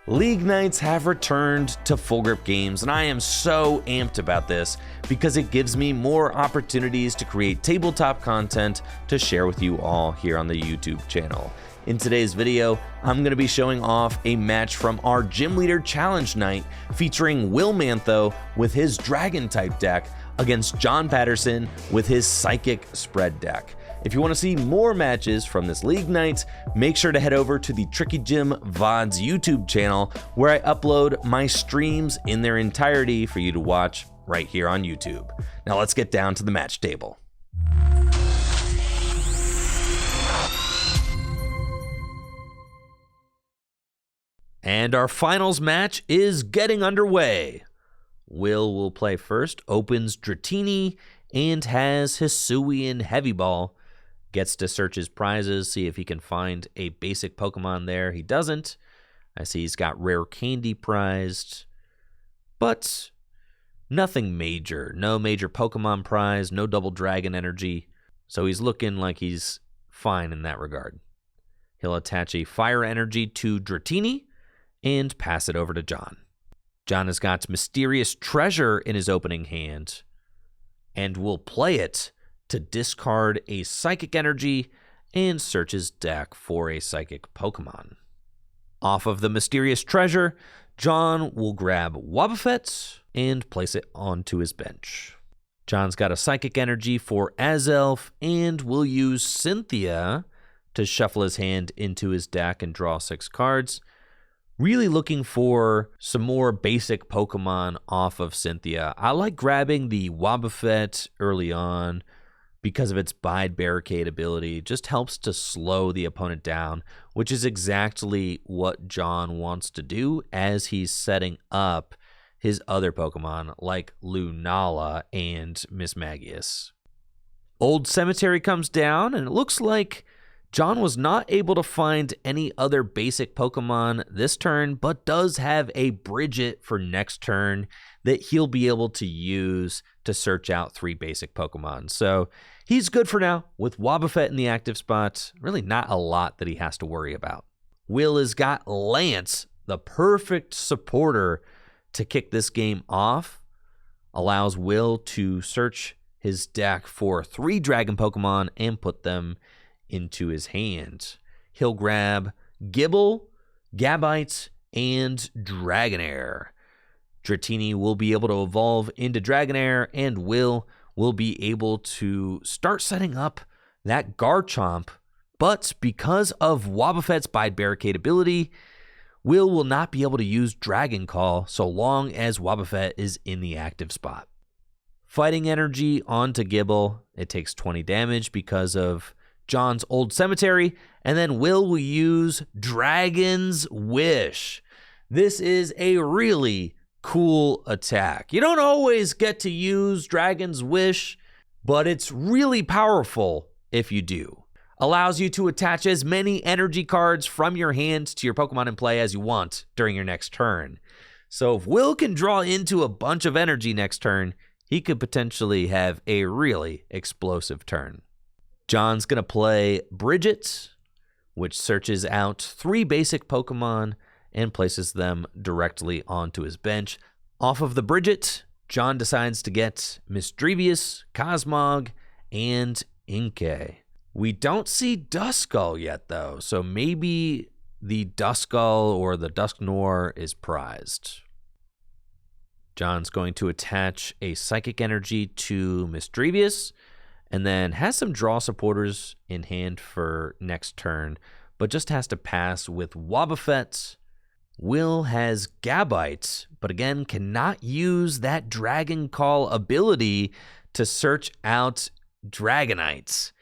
League nights have returned to full grip games, and I am so amped about this because it gives me more opportunities to create tabletop content to share with you all here on the YouTube channel. In today's video, I'm going to be showing off a match from our Gym Leader Challenge night featuring Will Mantho with his Dragon type deck against John Patterson with his Psychic spread deck. If you want to see more matches from this league night, make sure to head over to the Tricky Gym VODs YouTube channel where I upload my streams in their entirety for you to watch right here on YouTube. Now let's get down to the match table. And our finals match is getting underway. Will play first, opens Dratini, and has Hisuian Heavy Ball. Gets to search his prizes, see if he can find a basic Pokemon there. He doesn't. I see he's got Rare Candy prized, but nothing major. No major Pokemon prize, no Double Dragon Energy. So he's looking like he's fine in that regard. He'll attach a Fire Energy to Dratini and pass it over to John. John has got Mysterious Treasure in his opening hand and will play it to discard a Psychic Energy and search his deck for a Psychic Pokemon. Off of the Mysterious Treasure, John will grab Wobbuffet and place it onto his bench. John's got a Psychic Energy for Azelf and will use Cynthia to shuffle his hand into his deck and draw 6 cards. Really looking for some more basic Pokemon off of Cynthia. I like grabbing the Wobbuffet early on because of its Bide Barricade ability. Just helps to slow the opponent down, which is exactly what John wants to do as he's setting up his other Pokemon like Lunala and Mismagius. Old Cemetery comes down, and it looks like John was not able to find any other basic Pokemon this turn, but does have a Bridget for next turn that he'll be able to use to search out 3 basic Pokemon. So he's good for now with Wobbuffet in the active spot. Really not a lot that he has to worry about. Will has got Lance, the perfect supporter to kick this game off. Allows Will to search his deck for 3 Dragon Pokemon and put them into his hand. He'll grab Gible, Gabite, and Dragonair. Dratini will be able to evolve into Dragonair, and Will be able to start setting up that Garchomp, but because of Wobbuffet's Bide Barricade ability, Will not be able to use Dragon Call so long as Wobbuffet is in the active spot. Fighting Energy onto Gible. It takes 20 damage because of John's Old Cemetery, and then will use Dragon's Wish. This is a really cool attack. You don't always get to use Dragon's Wish, but it's really powerful if you do. Allows you to attach as many energy cards from your hand to your Pokemon in play as you want during your next turn. So if Will can draw into a bunch of energy next turn, he could potentially have a really explosive turn. John's going to play Bridget, which searches out 3 basic Pokemon and places them directly onto his bench. Off of the Bridget, John decides to get Misdrevius, Cosmog, and Inkay. We don't see Duskull yet, though, so maybe the Duskull or the Dusknoir is prized. John's going to attach a Psychic Energy to Misdrevius, and then has some draw supporters in hand for next turn, but just has to pass with Wobbuffet. Will has Gabite, but again, cannot use that Dragon Call ability to search out Dragonites,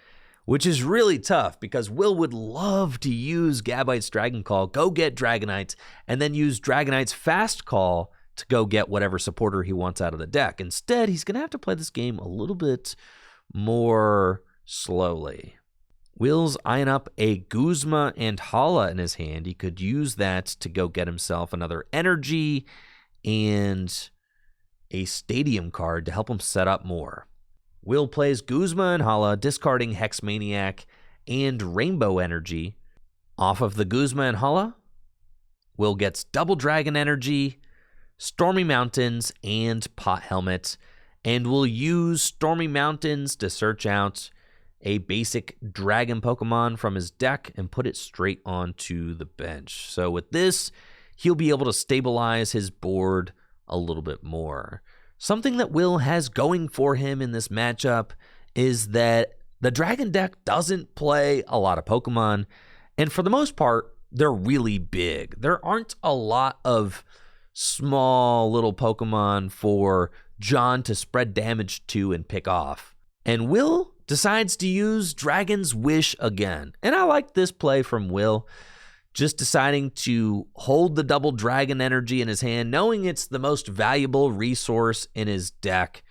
which is really tough because Will would love to use Gabite's Dragon Call, go get Dragonites, and then use Dragonite's Fast Call to go get whatever supporter he wants out of the deck. Instead, he's going to have to play this game a little bit more slowly. Will's eyeing up a Guzma and Hala in his hand. He could use that to go get himself another energy and a stadium card to help him set up more. Will plays Guzma and Hala, discarding Hex Maniac and Rainbow Energy. Off of the Guzma and Hala, Will gets Double Dragon Energy, Stormy Mountains, and Pot Helmet, and will use Stormy Mountains to search out a basic dragon Pokemon from his deck and put it straight onto the bench. So with this, he'll be able to stabilize his board a little bit more. Something that Will has going for him in this matchup is that the Dragon deck doesn't play a lot of Pokemon, and for the most part, they're really big. There aren't a lot of small little Pokemon for John to spread damage to and pick off. And Will decides to use Dragon's Wish again. And I like this play from Will, just deciding to hold the Double Dragon Energy in his hand, knowing it's the most valuable resource in his deck.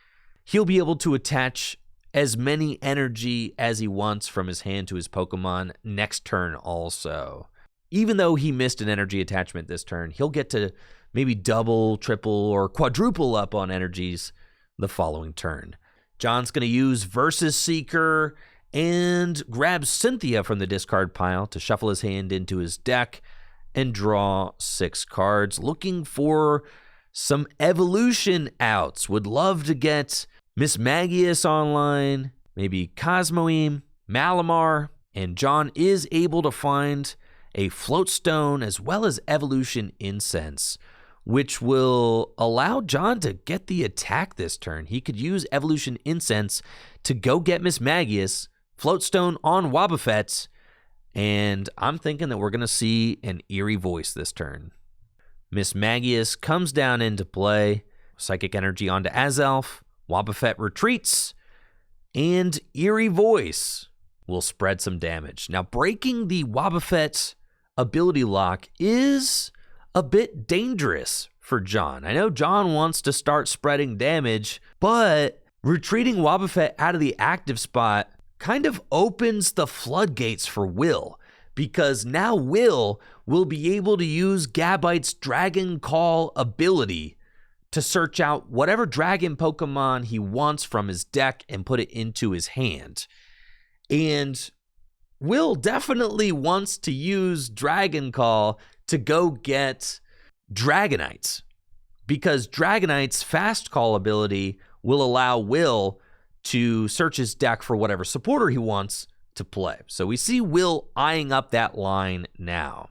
He'll be able to attach as many energy as he wants from his hand to his Pokemon next turn also. Even though he missed an energy attachment this turn, he'll get to maybe double, triple, or quadruple up on energies the following turn. John's going to use Versus Seeker and grab Cynthia from the discard pile to shuffle his hand into his deck and draw 6 cards, looking for some evolution outs. Would love to get Miss Magius online, maybe Cosmoem, Malamar, and John is able to find a Floatstone as well as Evolution Incense, which will allow John to get the attack this turn. He could use Evolution Incense to go get Miss Magius, Floatstone on Wobbuffet, and I'm thinking that we're going to see an Eerie Voice this turn. Miss Magius comes down into play, Psychic Energy onto Azelf, Wobbuffet retreats, and Eerie Voice will spread some damage. Now, breaking the Wobbuffet ability lock is a bit dangerous for John. I know John wants to start spreading damage, but retreating Wobbuffet out of the active spot kind of opens the floodgates for Will, because now Will be able to use Gabite's Dragon Call ability to search out whatever dragon Pokemon he wants from his deck and put it into his hand. And Will definitely wants to use Dragon Call to go get Dragonite, because Dragonite's Fast Call ability will allow Will to search his deck for whatever supporter he wants to play. So we see Will eyeing up that line now.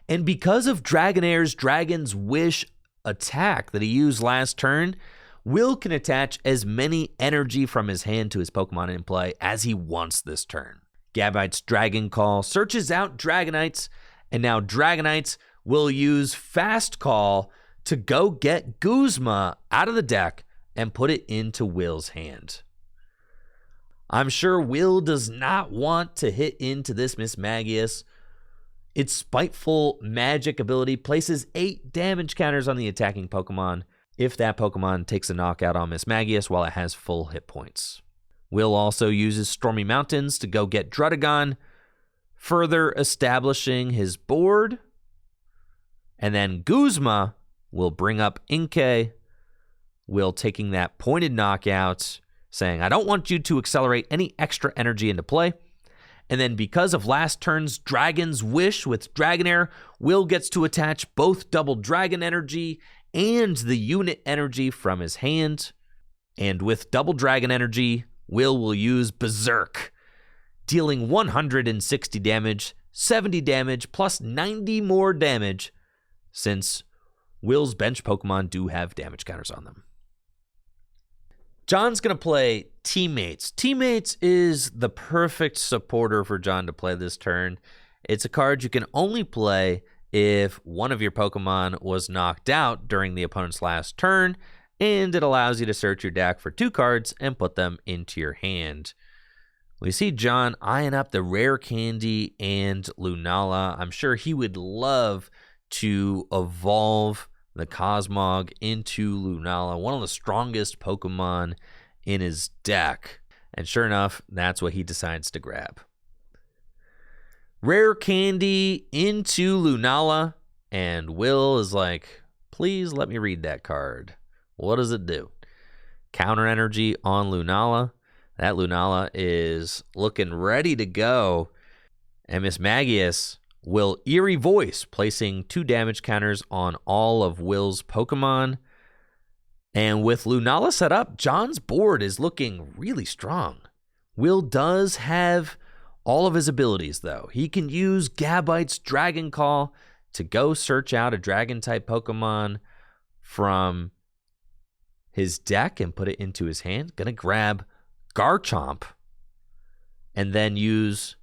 And because of Dragonair's Dragon's Wish attack that he used last turn, Will can attach as many energy from his hand to his Pokemon in play as he wants this turn. Gabite's Dragon Call searches out Dragonites, and now Dragonites will use Fast Call to go get Guzma out of the deck and put it into Will's hand. I'm sure Will does not want to hit into this Miss Magius. Its Spiteful Magic ability places 8 damage counters on the attacking Pokemon if that Pokemon takes a knockout on Miss Magius while it has full hit points. Will also uses Stormy Mountains to go get Druddigon, further establishing his board. And then Guzma will bring up Inkay, Will taking that pointed knockout, saying, I don't want you to accelerate any extra energy into play. And then because of last turn's Dragon's Wish with Dragonair, Will gets to attach both Double Dragon Energy and the unit energy from his hand. And with Double Dragon Energy, Will use Berserk, dealing 160 damage, 70 damage, plus 90 more damage, since Will's bench Pokemon do have damage counters on them. John's going to play Teammates. Teammates is the perfect supporter for John to play this turn. It's a card you can only play if one of your Pokemon was knocked out during the opponent's last turn, and it allows you to search your deck for 2 cards and put them into your hand. We see John eyeing up the Rare Candy and Lunala. I'm sure he would love to evolve the Cosmog into Lunala, one of the strongest Pokemon in his deck. And sure enough, that's what he decides to grab. Rare Candy into Lunala, and Will is like, please let me read that card. What does it do? Counter energy on Lunala. That Lunala is looking ready to go. And Miss Magius Will Eerie Voice, placing 2 damage counters on all of Will's Pokemon. And with Lunala set up, John's board is looking really strong. Will does have all of his abilities, though. He can use Gabite's Dragon Call to go search out a Dragon-type Pokemon from his deck and put it into his hand. Gonna grab Garchomp and then use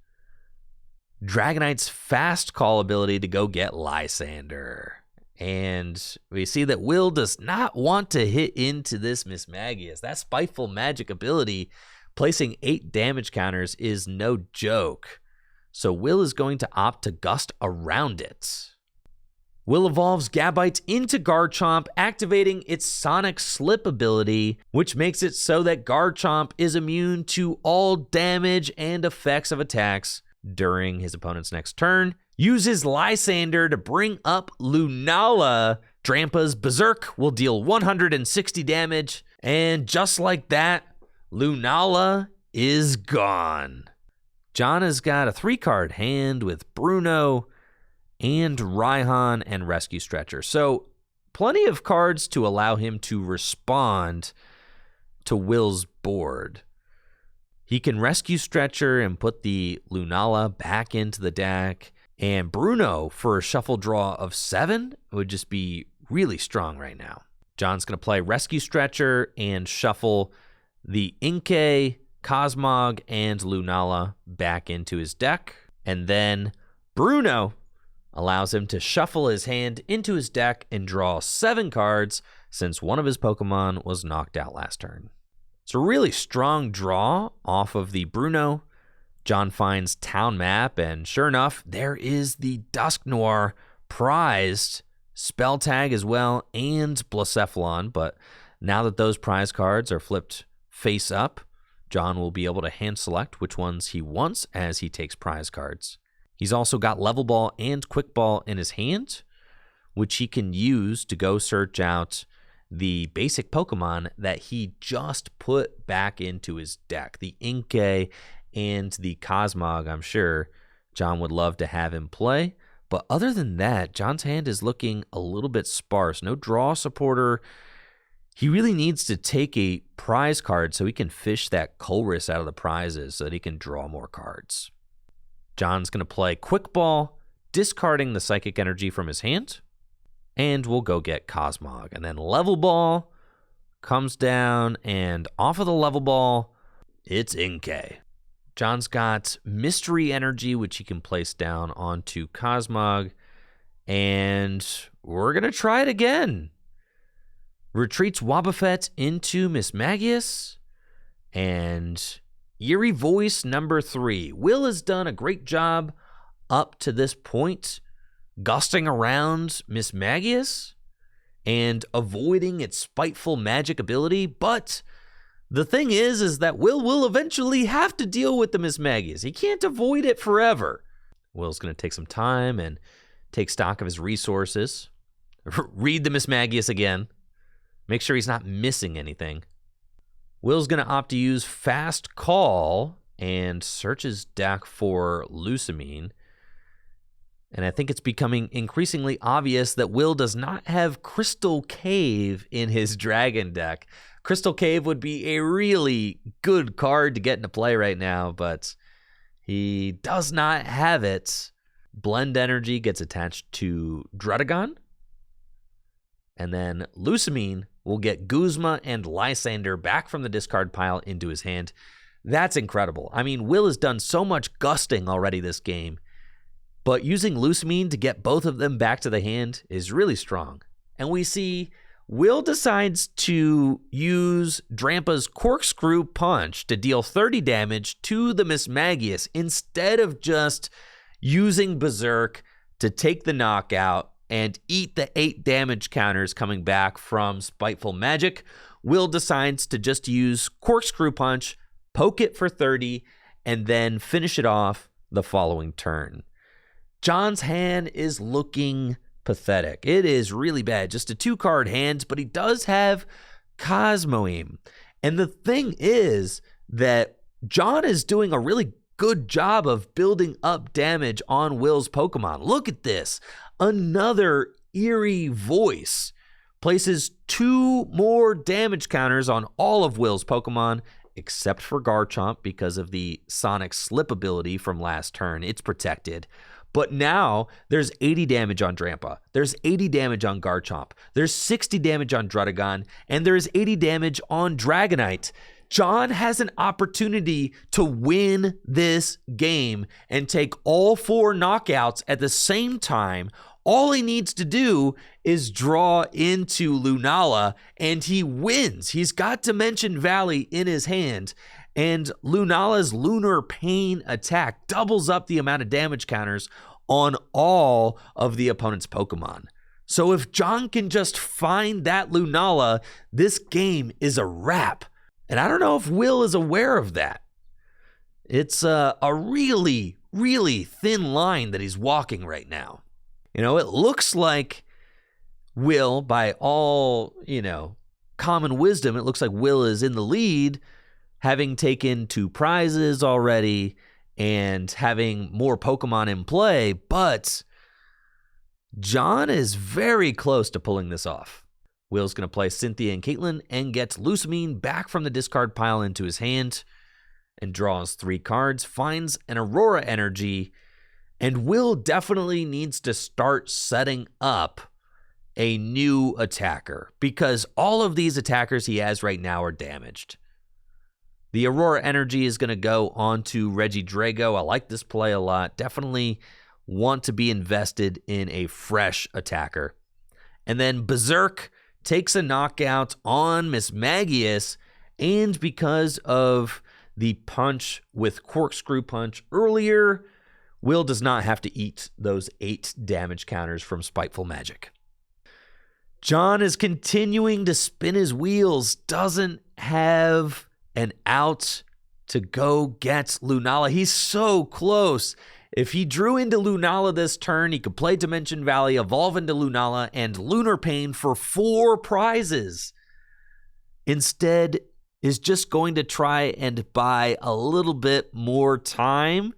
Dragonite's Fast Call ability to go get Lysander. And we see that Will does not want to hit into this Mismagius. That Spiteful Magic ability, placing 8 damage counters, is no joke. So Will is going to opt to Gust around it. Will evolves Gabite into Garchomp, activating its Sonic Slip ability, which makes it so that Garchomp is immune to all damage and effects of attacks during his opponent's next turn. Uses Lysander to bring up Lunala. Drampa's Berserk will deal 160 damage, and just like that, Lunala is gone. John has got a 3-card hand with Bruno and Raihan and Rescue Stretcher. So plenty of cards to allow him to respond to Will's board. He can Rescue Stretcher and put the Lunala back into the deck. And Bruno, for a shuffle draw of 7, would just be really strong right now. John's going to play Rescue Stretcher and shuffle the Inkay, Cosmog, and Lunala back into his deck. And then Bruno allows him to shuffle his hand into his deck and draw 7 cards since one of his Pokemon was knocked out last turn. It's a really strong draw off of the Bruno. John finds Town Map, and sure enough, there is the Dusknoir prized spell tag as well, and Blacephalon. But now that those prize cards are flipped face up, John will be able to hand select which ones he wants as he takes prize cards. He's also got Level Ball and Quick Ball in his hand, which he can use to go search out the basic Pokemon that he just put back into his deck. The Inkay and the Cosmog, I'm sure John would love to have him play. But other than that, John's hand is looking a little bit sparse. No draw supporter. He really needs to take a prize card so he can fish that Colress out of the prizes so that he can draw more cards. John's going to play Quick Ball, discarding the Psychic Energy from his hand, and we'll go get Cosmog. And then Level Ball comes down, and off of the Level Ball, it's Inkay. John's got Mystery Energy, which he can place down onto Cosmog, and we're going to try it again. Retreats Wobbuffet into Mismagius, and Eerie Voice number 3. Will has done a great job up to this point, gusting around Mismagius and avoiding its Spiteful Magic ability, but the thing is that Will eventually have to deal with the Mismagius. He can't avoid it forever. Will's going to take some time and take stock of his resources, read the Mismagius again, make sure he's not missing anything. Will's going to opt to use Fast Call and search his deck for Lusamine. And I think it's becoming increasingly obvious that Will does not have Crystal Cave in his Dragon deck. Crystal Cave would be a really good card to get into play right now, but he does not have it. Blend Energy gets attached to Druddigon. And then Lusamine will get Guzma and Lysander back from the discard pile into his hand. That's incredible. I mean, Will has done so much gusting already this game, but using Lusamine to get both of them back to the hand is really strong. And we see Will decides to use Drampa's Corkscrew Punch to deal 30 damage to the Mismagius instead of just using Berserk to take the knockout and eat the 8 damage counters coming back from Spiteful Magic. Will decides to just use Corkscrew Punch, poke it for 30, and then finish it off the following turn. John's hand is looking pathetic. It is really bad. Just a 2-card hand, but he does have Cosmoem. And the thing is that John is doing a really good job of building up damage on Will's Pokemon. Look at this. Another eerie voice places 2 more damage counters on all of Will's Pokemon, except for Garchomp because of the Sonic Slip ability from last turn. It's protected. But now there's 80 damage on Drampa. There's 80 damage on Garchomp. There's 60 damage on Dragonite. And there's 80 damage on Dragonite. John has an opportunity to win this game and take all 4 knockouts at the same time. All he needs to do is draw into Lunala, and he wins. He's got Dimension Valley in his hand, and Lunala's Lunar Pain attack doubles up the amount of damage counters on all of the opponent's Pokemon. So if John can just find that Lunala, this game is a wrap. And I don't know if Will is aware of that. It's a really, really thin line that he's walking right now. You know, it looks like Will, by all, common wisdom, it looks like Will is in the lead, having taken 2 prizes already and having more Pokemon in play, but John is very close to pulling this off. Will's going to play Cynthia and Caitlin and gets Lusamine back from the discard pile into his hand and draws 3 cards, finds an Aurora Energy, and Will definitely needs to start setting up a new attacker because all of these attackers he has right now are damaged. The Aurora Energy is going to go on to Regidrago. I like this play a lot. Definitely want to be invested in a fresh attacker. And then Berserk takes a knockout on Mismagius, and because of the punch with Corkscrew Punch earlier, Will does not have to eat those 8 damage counters from Spiteful Magic. John is continuing to spin his wheels, doesn't have an out to go get Lunala. He's so close. If he drew into Lunala this turn, he could play Dimension Valley, evolve into Lunala, and Lunar Pain for 4 prizes. Instead, is just going to try and buy a little bit more time.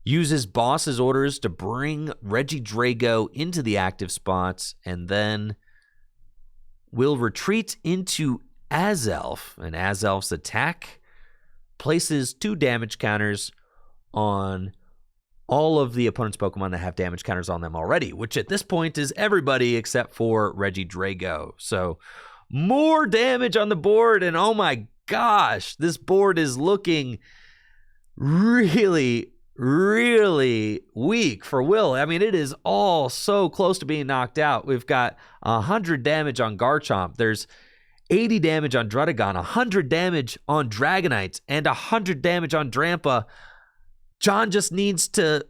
Uses boss's orders to bring Regidrago into the active spots, and then will retreat into Azelf. And Azelf's attack places 2 damage counters on all of the opponent's Pokemon that have damage counters on them already, which at this point is everybody except for Regidrago. So more damage on the board, and oh my gosh, this board is looking really, really weak for Will. I mean, it is all so close to being knocked out. We've got 100 damage on Garchomp. There's 80 damage on Dragonite, 100 damage on Dragonite, and 100 damage on Drampa. John just needs to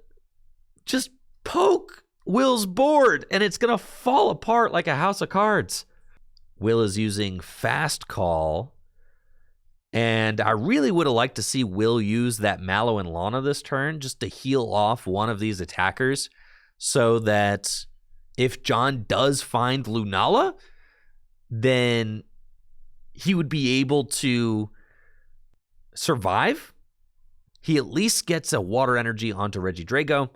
just poke Will's board, and it's going to fall apart like a house of cards. Will is using Fast Call, and I really would have liked to see Will use that Mallow and Lana this turn just to heal off one of these attackers so that if John does find Lunala, then he would be able to survive. He at least gets a Water Energy onto Regidrago,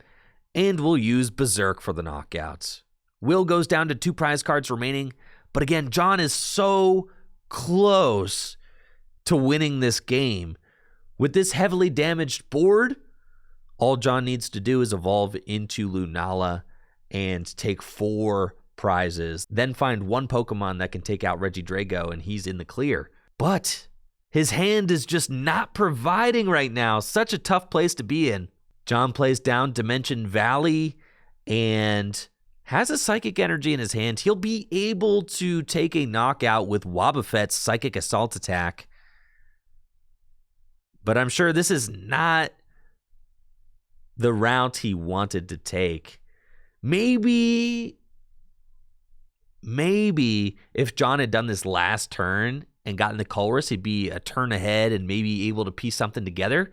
and will use Berserk for the knockouts. Will goes down to 2 prize cards remaining, but again, John is so close to winning this game. With this heavily damaged board, all John needs to do is evolve into Lunala and take 4 prizes, then find 1 Pokemon that can take out Regidrago, and he's in the clear. But his hand is just not providing right now. Such a tough place to be in. John plays down Dimension Valley and has a Psychic Energy in his hand. He'll be able to take a knockout with Wobbuffet's Psychic Assault attack. But I'm sure this is not the route he wanted to take. Maybe if John had done this last turn and gotten the Colress, he'd be a turn ahead and maybe able to piece something together.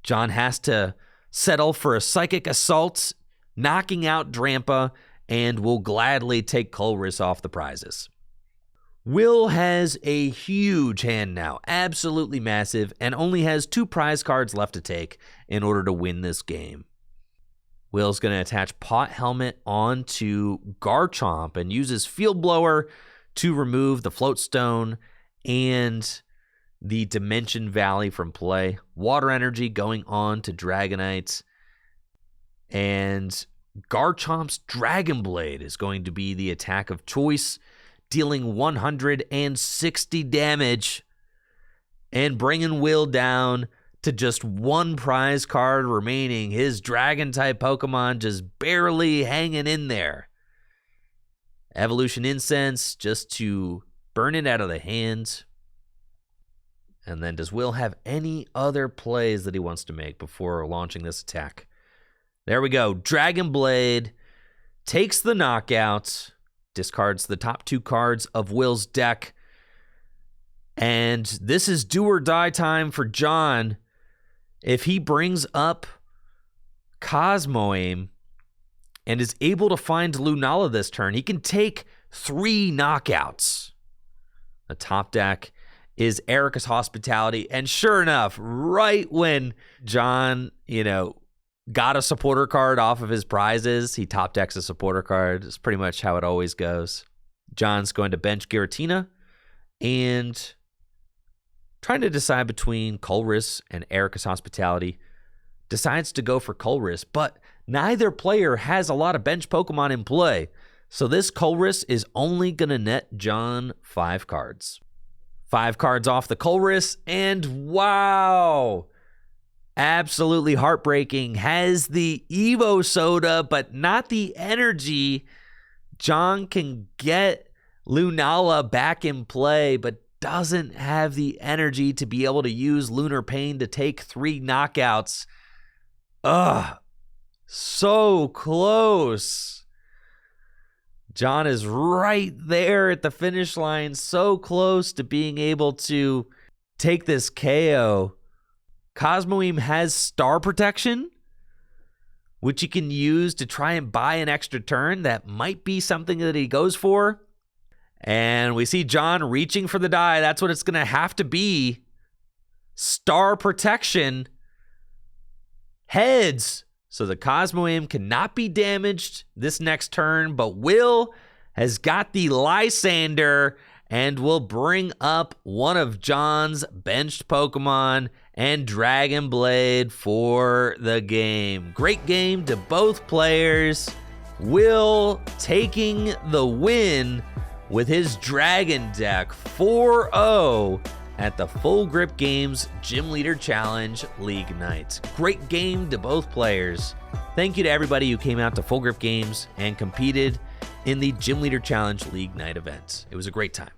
John has to settle for a Psychic Assault, knocking out Drampa, and will gladly take Colress off the prizes. Will has a huge hand now, absolutely massive, and only has 2 prize cards left to take in order to win this game. Will's going to attach Pot Helmet onto Garchomp and use his Field Blower to remove the Float Stone and the Dimension Valley from play. Water Energy going on to Dragonite. And Garchomp's Dragon Blade is going to be the attack of choice, dealing 160 damage and bringing Will down to just 1 prize card remaining. His Dragon-type Pokemon just barely hanging in there. Evolution Incense just to burn it out of the hand. And then does Will have any other plays that he wants to make before launching this attack? There we go. Dragon Blade takes the knockout, discards the top 2 cards of Will's deck. And this is do or die time for John. If he brings up Cosmoaim and is able to find Lunala this turn, he can take 3 knockouts. The top deck is Erica's Hospitality. And sure enough, right when John, got a supporter card off of his prizes, he top decks a supporter card. It's pretty much how it always goes. John's going to bench Giratina and trying to decide between Colress and Erica's Hospitality. Decides to go for Colress, but neither player has a lot of bench Pokemon in play. So this Colress is only going to net John 5 cards. 5 cards off the Colress, and wow! Absolutely heartbreaking. Has the Evo Soda, but not the energy. John can get Lunala back in play, but doesn't have the energy to be able to use Lunar Pain to take 3 knockouts. Ugh. So close. John is right there at the finish line, so close to being able to take this KO. Cosmoaim has Star Protection, which he can use to try and buy an extra turn. That might be something that he goes for. And we see John reaching for the die. That's what it's going to have to be. Star Protection. Heads. So the Cosmoaim cannot be damaged this next turn, but Will has got the Lysander and will bring up one of John's benched Pokemon and Dragon Blade for the game. Great game to both players. Will taking the win with his Dragon deck 4-0 at the Full Grip Games Gym Leader Challenge League Night. Great game to both players. Thank you to everybody who came out to Full Grip Games and competed in the Gym Leader Challenge League Night event. It was a great time.